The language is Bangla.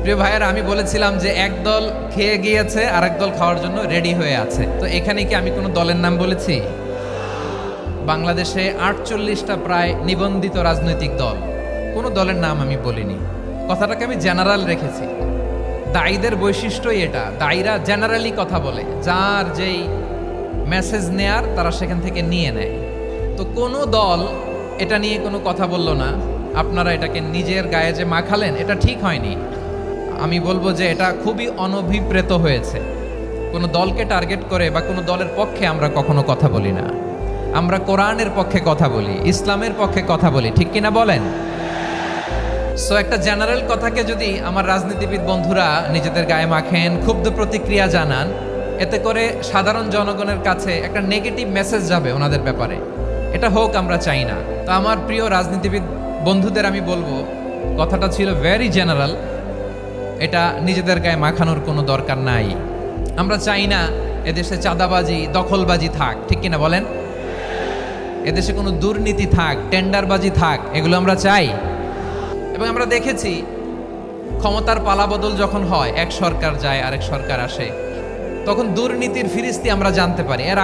প্রিয় ভাইয়েরা, আমি বলেছিলাম যে এক দল খেয়ে গিয়েছে আর এক দল খাওয়ার জন্য রেডি হয়ে আছে। তো এখানে কি আমি কোনো দলের নাম বলেছি? বাংলাদেশে 48টা প্রায় নিবন্ধিত রাজনৈতিক দল, কোনো দলের নাম আমি বলিনি। কথাটাকে আমি জেনারেল রেখেছি। দায়ীদের বৈশিষ্ট্যই এটা, দায়ীরা জেনারেলি কথা বলে, যার যেই মেসেজ নেয়ার তারা সেখান থেকে নিয়ে নেয়। তো কোনো দল এটা নিয়ে কোনো কথা বলল না। আপনারা এটাকে নিজের গায়ে যে মাখালেন, এটা ঠিক হয়নি। আমি বলবো যে এটা খুবই অনভিপ্রেত হয়েছে। কোনো দলকে টার্গেট করে বা কোনো দলের পক্ষে আমরা কখনো কথা বলি না। আমরা কোরআনের পক্ষে কথা বলি, ইসলামের পক্ষে কথা বলি, ঠিক কিনা বলেন? সো একটা জেনারেল কথাকে যদি আমার রাজনীতিবিদ বন্ধুরা নিজেদের গায়ে মাখেন, ক্ষুব্ধ প্রতিক্রিয়া জানান, এতে করে সাধারণ জনগণের কাছে একটা নেগেটিভ মেসেজ যাবে ওনাদের ব্যাপারে। এটা হোক আমরা চাই না। তো আমার প্রিয় রাজনীতিবিদ বন্ধুদের আমি বলবো, কথাটা ছিল ভেরি জেনারেল, এটা নিজেদের গায়ে মাখানোর কোনো দরকার নাই। আমরা চাই না এদেশে চাঁদাবাজি, দখলবাজি থাক, ঠিক কিনা বলেন? এদেশে কোনো দুর্নীতি থাক, টেন্ডারবাজি থাক, এগুলো আমরা চাই। এবং আমরা দেখেছি ক্ষমতার পালাবদল যখন হয়, এক সরকার যায় আরেক সরকার আসে, তখন দুর্নীতির ফিরিস্তি আমরা জানতে পারি। এর আগে